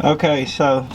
Okay, so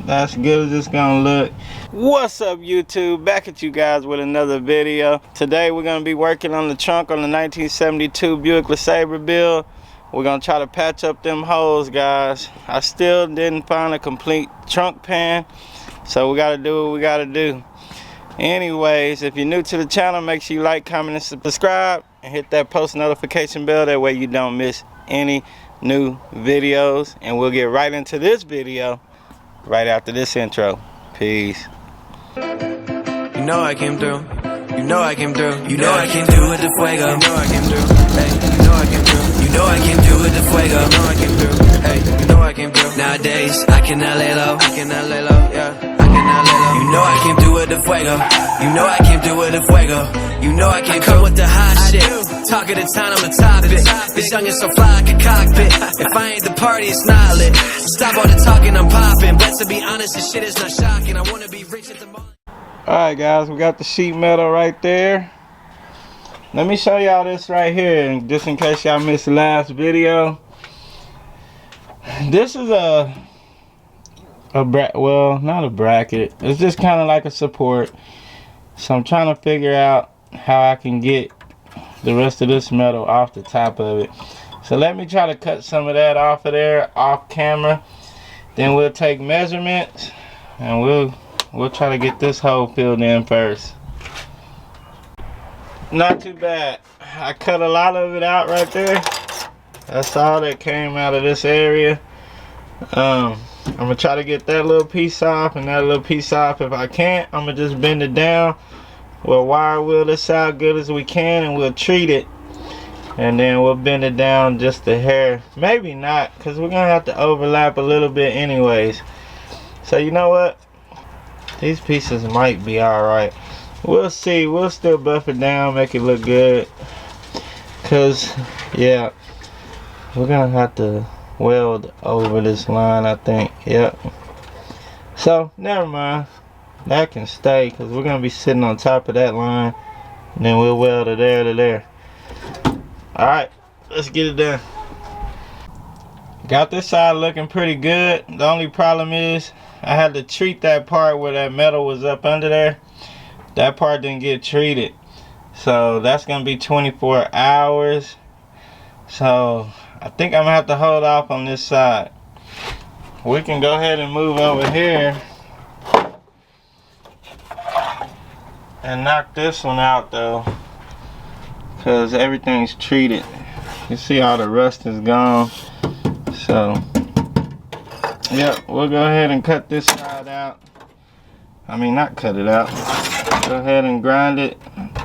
that's good as it's gonna look. What's up, YouTube? Back at you guys with another video. Today we're gonna be working on the trunk on the 1972 Buick LeSabre build. We're gonna try to patch up them holes, guys. I still didn't find a complete trunk pan, so we gotta do what we gotta do. Anyways, if you're new to the channel, make sure you like, comment, and subscribe, and hit that post notification bell. That way you don't miss any new videos. And we'll get right into this video right after this intro. Peace. You know I came through. You know I came through. You know I came through with the fuego. You know I came through. Hey, you know I came through. You know I came through with the fuego. You know I came through. Hey, you know I came through. Nowadays I cannot lay low. I cannot lay low. Yeah. You know I came through with the fuego. You know I came through with the fuego. You know I came through with the hot shit. Talk of the town, I'm a topic. This young is so fly like a cockpit. If I ain't the party, it's not lit. Stop all the talking, I'm popping. But to be honest, this shit is not shocking. I wanna be rich at the moment. Alright guys, we got the sheet metal right there. Let me show y'all this right here, just in case y'all missed the last video. This is well, not a bracket. It's just kind of like a support. So I'm trying to figure out how I can get the rest of this metal off the top of it. So let me try to cut some of that off of there, off camera. Then we'll take measurements and we'll try to get this hole filled in first. Not too bad. I cut a lot of it out right there. That's all that came out of this area. I'm gonna try to get that little piece off and that little piece off. If I can't, I'm gonna just bend it down. We'll wire wheel this out good as we can and we'll treat it. And then we'll bend it down just a hair. Maybe not, because we're gonna have to overlap a little bit anyways. So you know what? These pieces might be alright. We'll see. We'll still buff it down, make it look good. Cause yeah, we're gonna have to weld over this line, I think. Yep. So never mind, that can stay because we're gonna be sitting on top of that line, and then we'll weld it there to there. All right, let's get it done. Got this side looking pretty good. The only problem is I had to treat that part where that metal was up under there. That part didn't get treated, so that's gonna be 24 hours. So I think I'm gonna have to hold off on this side. We can go ahead and move over here and knock this one out though, because everything's treated. You see all the rust is gone. So yeah, we'll go ahead and cut this side out. I mean, not cut it out. Go ahead and grind it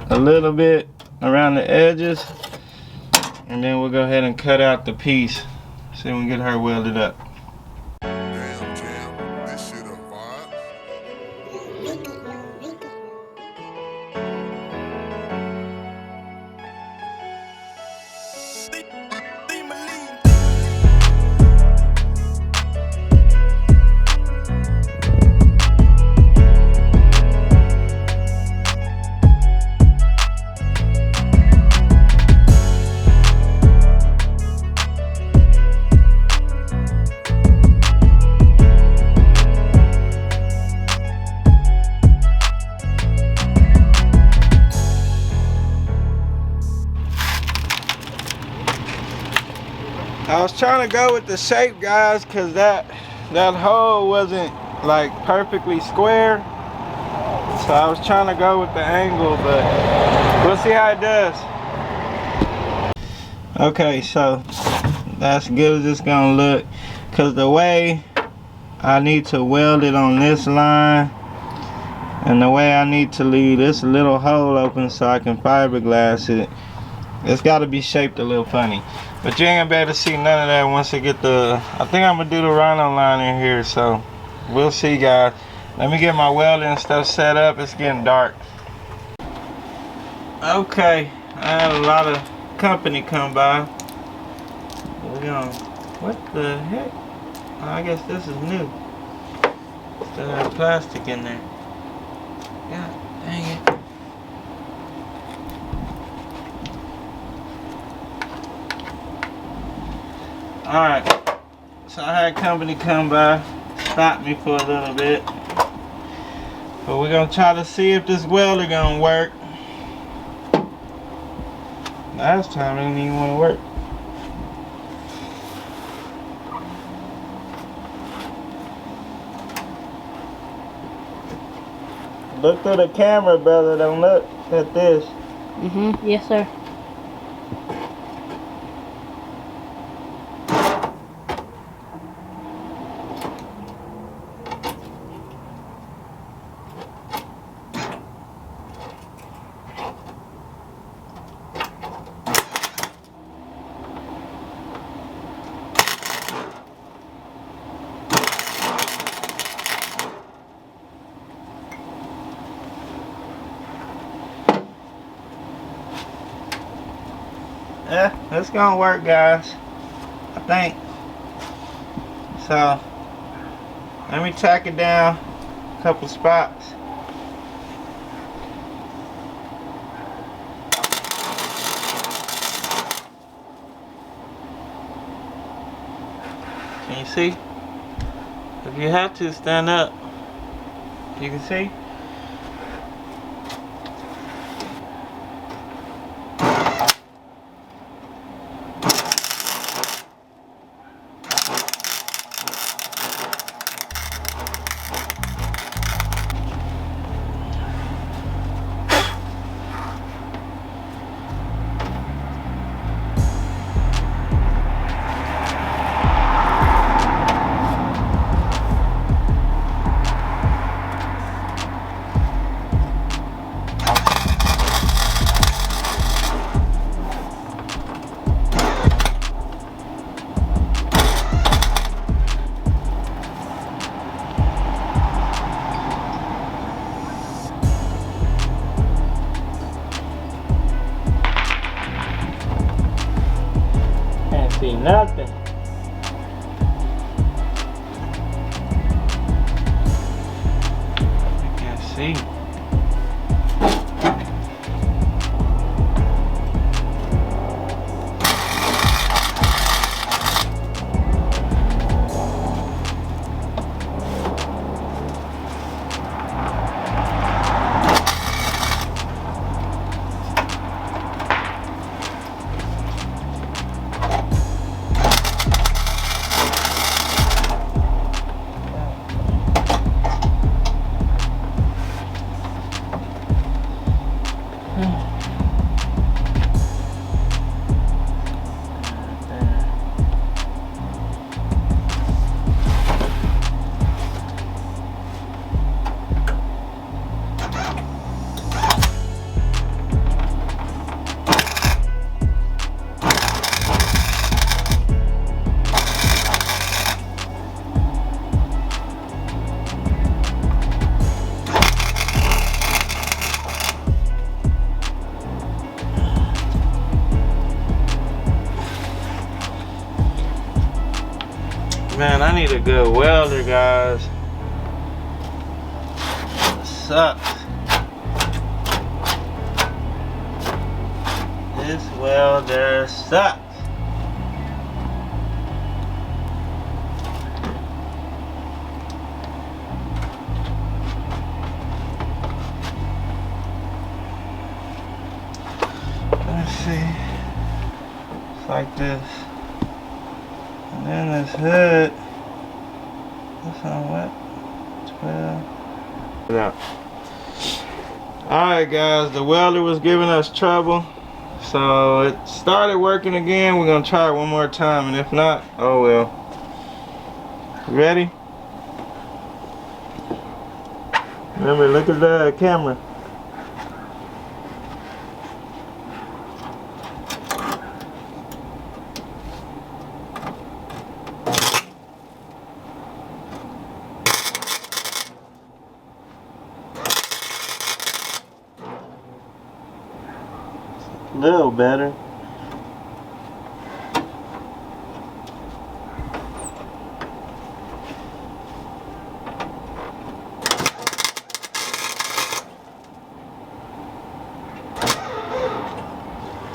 a little bit around the edges. And then we'll go ahead and cut out the piece so we can get her welded up. Damn, Cam, this shit a vibe. I was trying to go with the shape, guys, because that hole wasn't like perfectly square. So I was trying to go with the angle, but we'll see how it does. Okay, so that's good as it's gonna look, because the way I need to weld it on this line and the way I need to leave this little hole open so I can fiberglass it, it's got to be shaped a little funny. But you ain't gonna be able to see none of that once I get the, I think I'm gonna do the rhino line in here, so we'll see, guys. Let me get my welding and stuff set up. It's getting dark. Okay, I had a lot of company come by. We're gonna, what the heck? I guess this is new. Still have plastic in there. God dang it. Alright, So I had company come by, stop me for a little bit. But we're gonna try to see if this welder gonna work. Last time it didn't even want to work. Look through the camera, brother. Don't look at this. Yes, sir. Yeah, it's gonna work, guys. I think. So, let me tack it down a couple spots. Can you see? If you have to, stand up. You can see? Can't see nothing. I can't see. Man, I need a good welder, guys. Sucks. This welder sucks. Let's see. It's like this. And then this hood. This on what? 12. Yeah. Alright guys, the welder was giving us trouble. So it started working again. We're gonna try it one more time, and if not, oh well. Ready? Remember, look at the camera. A little better.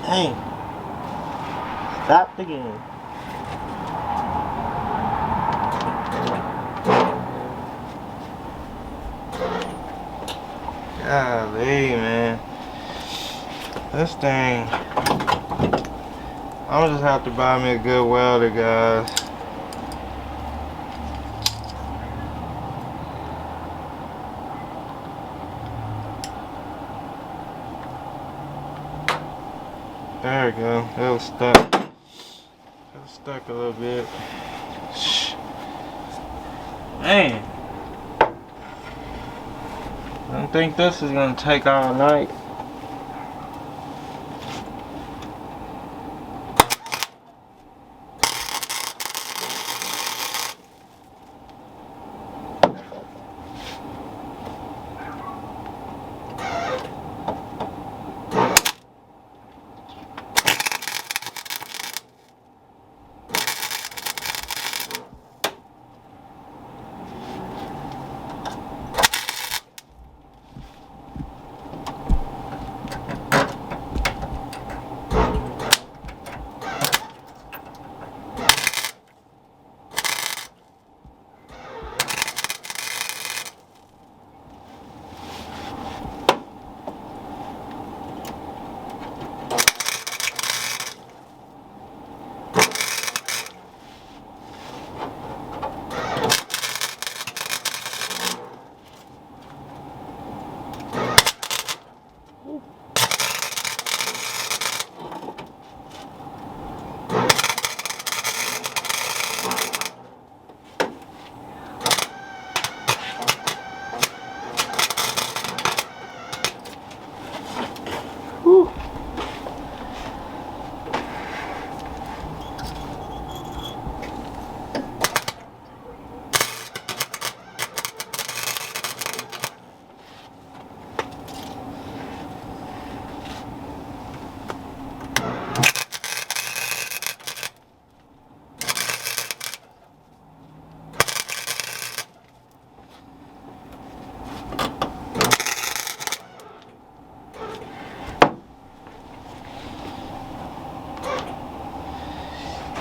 Dang. Stopped again. Golly, man. This thing. I'm gonna just have to buy me a good welder, guys. There we go. It was stuck. It was stuck a little bit. Man. I don't think this is gonna take all night.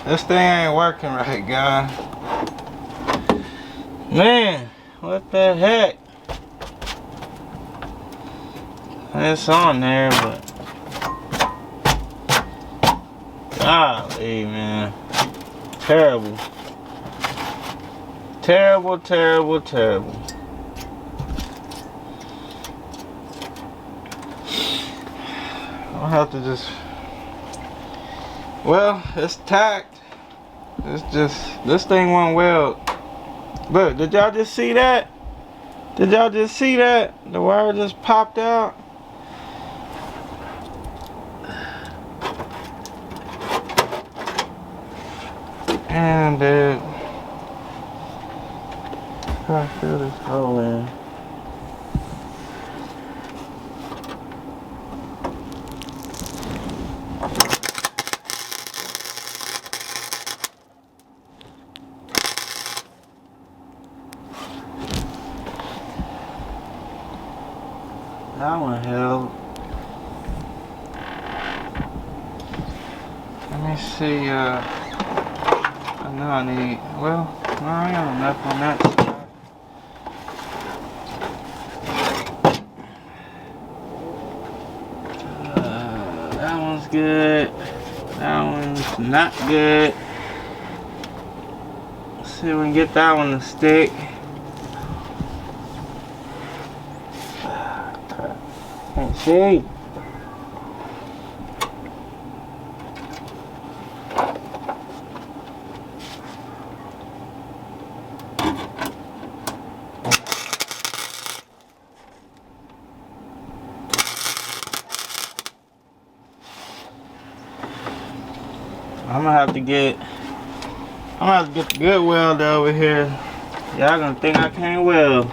This thing ain't working right, guys. Man, what the heck? It's on there, but golly, man. Terrible. Terrible, terrible, terrible. I'll have to just... Well, it's tacked. It's just, this thing won't weld. Look, did y'all just see that? Did y'all just see that? The wire just popped out. And dude, I feel this hole in. That one held. Let me see, I know I need, well, no, I got enough on that side. That one's good. That one's not good. Let's see if we can get that one to stick. Can't see. I'm gonna have to get the good welder over here. Y'all gonna think I can't weld.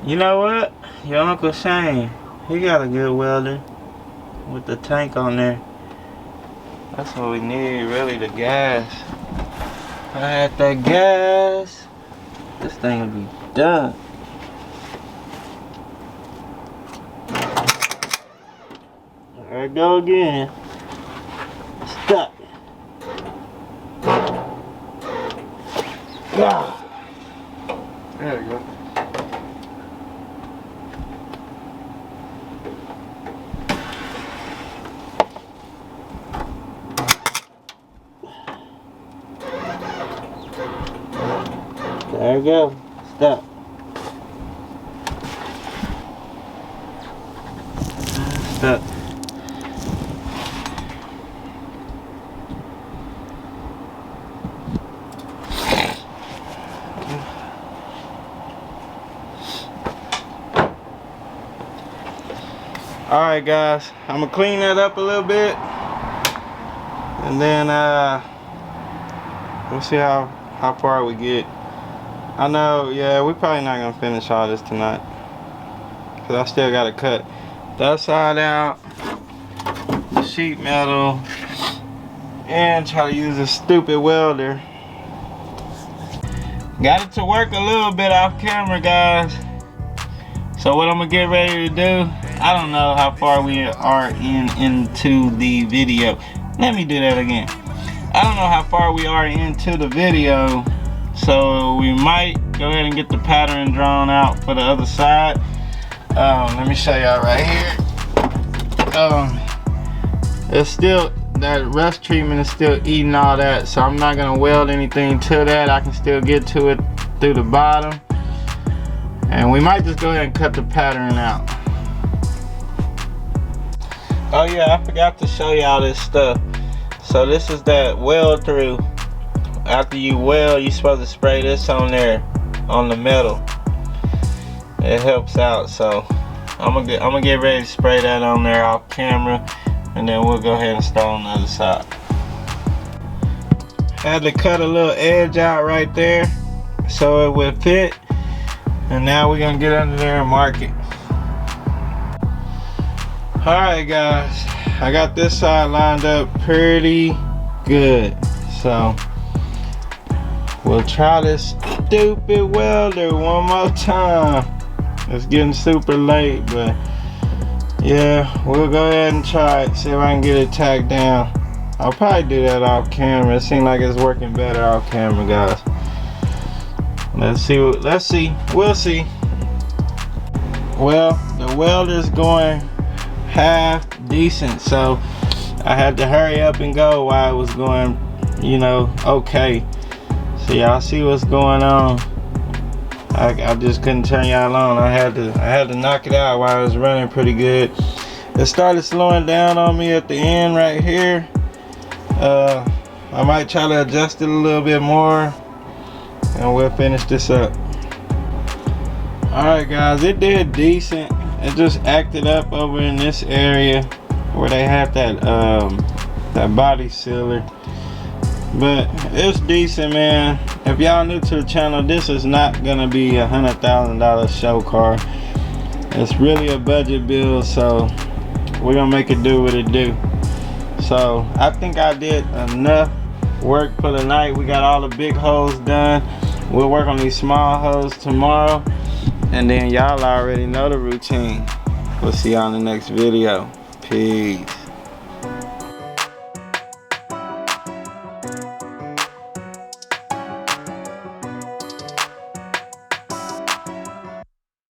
You know what? Your Uncle Shane, he got a good welder with the tank on there. That's what we need, really, the gas. If I had that gas, this thing will be done. There we go again. Stuck. Ah. There we go. There we go. Stuck. Stuck. Alright guys, I'm gonna clean that up a little bit and then we'll see how far we get. I know, yeah, we probably not gonna finish all this tonight because I still gotta cut that side out, the sheet metal, and try to use a stupid welder. Got it to work a little bit off camera, guys. So what I'm gonna get ready to do, I don't know how far we are into the video. Let me do that again. I don't know how far we are into the video, so we might go ahead and get the pattern drawn out for the other side. Let me show y'all right here. It's still, that rust treatment is still eating all that, so I'm not gonna weld anything to that. I can still get to it through the bottom, and we might just go ahead and cut the pattern out. Oh yeah, I forgot to show y'all this stuff. So this is that weld through. After you weld, you're supposed to spray this on there, on the metal. It helps out. So I'm gonna get ready to spray that on there off camera, and then we'll go ahead and start on the other side. Had to cut a little edge out right there so it would fit, and now we're gonna get under there and mark it. Alright guys, I got this side lined up pretty good, so we'll try this stupid welder one more time. It's getting super late, but yeah, we'll go ahead and try it, see if I can get it tacked down. I'll probably do that off camera. It seems like it's working better off camera, guys. Let's see, we'll see. Well, the welder's going half decent, so I had to hurry up and go while it was going, you know, okay. So y'all see what's going on. I just couldn't turn y'all on. I had to knock it out while it was running pretty good. It started slowing down on me at the end right here. I might try to adjust it a little bit more, and we'll finish this up. Alright guys, it did decent. It just acted up over in this area where they had that that body sealer, but it's decent, man. If y'all new to the channel, this is not gonna be $100,000 show car. It's really a budget build, so we're gonna make it do what it do. So I think I did enough work for the night. We got all the big holes done. We'll work on these small holes tomorrow, and then y'all already know the routine. We'll see y'all in the next video. Peace.